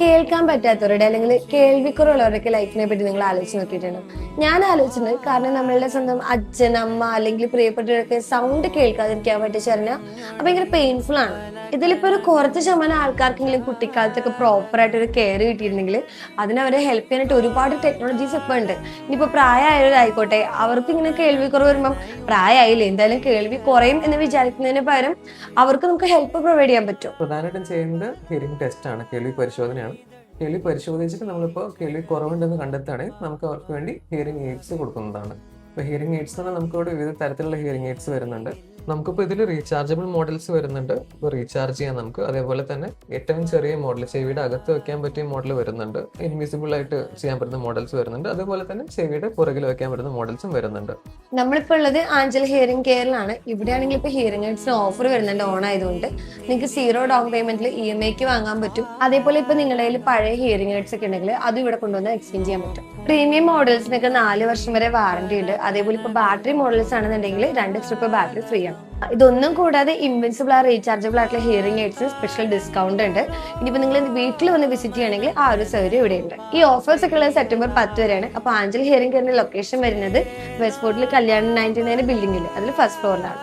കേൾക്കാൻ പറ്റാത്തവരുടെ അല്ലെങ്കിൽ കേൾവിക്കുറവുള്ളവരുടെ ലൈഫിനെ പറ്റി നിങ്ങൾ ആലോചിച്ച് നോക്കിയിട്ടുണ്ട്? ഞാൻ ആലോചിച്ചിട്ടുണ്ട്. കാരണം നമ്മളുടെ സ്വന്തം അച്ഛൻ, അമ്മ അല്ലെങ്കിൽ പ്രിയപ്പെട്ടവരൊക്കെ സൗണ്ട് കേൾക്കാതിരിക്കാൻ പറ്റിച്ച് പറഞ്ഞാൽ ഭയങ്കര പെയിൻഫുൾ ആണ്. ഇതിലിപ്പോ ഒരു കുറച്ച് ശതമാനം ആൾക്കാർക്കെങ്കിലും കുട്ടിക്കാലത്തൊക്കെ പ്രോപ്പർ ആയിട്ട് ഒരു കെയർ കിട്ടിയിരുന്നെങ്കിൽ അതിനവരെ ഹെൽപ്പ് ചെയ്യാനായിട്ട് ഒരുപാട് ടെക്നോളജീസ് ഇപ്പൊ ഉണ്ട്. ഇനിയിപ്പോ പ്രായമായവരായിക്കോട്ടെ, അവർക്ക് ഇങ്ങനെ കേൾവിക്കുറവ് വരുമ്പം പ്രായമായില്ലേ എന്തായാലും കേൾവി കുറയും എന്ന് വിചാരിക്കുന്നതിന് പകരം അവർക്ക് നമുക്ക് ഹെൽപ്പ് പ്രൊവൈഡ് ചെയ്യാൻ പറ്റും. പ്രധാനമായിട്ടും ചെയ്യുന്നത് ഹിയറിംഗ് ടെസ്റ്റ് ആണ്, കേൾവി പരിശോധനയാണ്. കേൾവി പരിശോധിച്ചിട്ട് നമ്മളിപ്പോൾ കേൾവി കുറവുണ്ടെന്ന് കണ്ടെത്തുകയാണെങ്കിൽ നമുക്ക് അവർക്ക് വേണ്ടി ഹിയറിംഗ് എയ്ഡ്സ് കൊടുക്കുന്നതാണ്. ഇപ്പോൾ ഹിയറിംഗ് എയ്ഡ്സ് തന്നെ നമുക്കിവിടെ വിവിധ തരത്തിലുള്ള ഹിയറിംഗ് എയ്ഡ്സ് വരുന്നുണ്ട്. നമുക്കിപ്പോൾ ഇതിൽ റീചാർജബിൾ മോഡൽസ് വരുന്നുണ്ട്, ഇപ്പോൾ റീചാർജ് ചെയ്യാൻ നമുക്ക്. അതേപോലെ തന്നെ ഏറ്റവും ചെറിയ മോഡൽ, ചെവിയുടെ അകത്ത് വെക്കാൻ പറ്റിയ മോഡൽ വരുന്നുണ്ട്. ഇൻവിസിബിൾ ആയിട്ട് ചെയ്യാൻ പറ്റുന്ന മോഡൽസ് വരുന്നുണ്ട്. അതുപോലെ തന്നെ ചെവിയുടെ പുറകിൽ വെക്കാൻ പറ്റുന്ന മോഡൽസും വരുന്നുണ്ട്. നമ്മളിപ്പോൾ ഉള്ളത് ആഞ്ചൽ ഹിയറിംഗ് കെയറിലാണ്. ഇവിടെയാണെങ്കിൽ ഇപ്പോൾ ഹിയറിംഗ് എയ്ഡ്സിന് ഓഫർ വരുന്നുണ്ട് ഓൺ ആയതുകൊണ്ട്. നിങ്ങൾക്ക് 0 ഡൗൺ പേയ്മെന്റിൽ EMIക്ക് വാങ്ങാൻ പറ്റും. അതേപോലെ ഇപ്പൊ നിങ്ങളുടെ കയ്യിൽ പഴയ ഹിയറിംഗ് എയ്ഡ്സ് ഒക്കെ ഉണ്ടെങ്കിൽ അത് ഇവിടെ കൊണ്ടുവന്ന് എക്സ്ചേഞ്ച് ചെയ്യാൻ പറ്റും. പ്രീമിയം മോഡൽസിനൊക്കെ 4 വർഷം വരെ വാറന്റി ഉണ്ട്. അതേപോലെ ഇപ്പൊ ബാറ്ററി മോഡൽസ് ആണെന്നുണ്ടെങ്കിൽ 2 ട്രിപ്പ് ബാറ്ററി ഫ്രീ ആണ്. ഇതൊന്നും കൂടാതെ ഇൻവിൻസിബിൾ ആ റീചാർജബിൾ ആയിട്ടുള്ള ഹിയറിംഗ് എയ്ഡ്സിന് സ്പെഷ്യൽ ഡിസ്കൗണ്ട് ഉണ്ട്. ഇനിയിപ്പോൾ നിങ്ങൾ വീട്ടിൽ വന്ന് വിസിറ്റ് ചെയ്യണമെങ്കിൽ ആ ഒരു സൗകര്യം ഇവിടെ ഉണ്ട്. ഈ ഓഫേഴ്സ് ഒക്കെ ഉള്ളത് സെപ്റ്റംബർ 10 വരെയാണ്. അപ്പോൾ ആഞ്ചൽ ഹിയറിംഗ് കെയറിന്റെ ലൊക്കേഷൻ വരുന്നത് വെസ്റ്റ് ഫോർട്ടിൽ കല്യാൺ 99 ബിൽഡിംഗിൽ, അതിൽ ഫസ്റ്റ് ഫ്ലോറിലാണ്.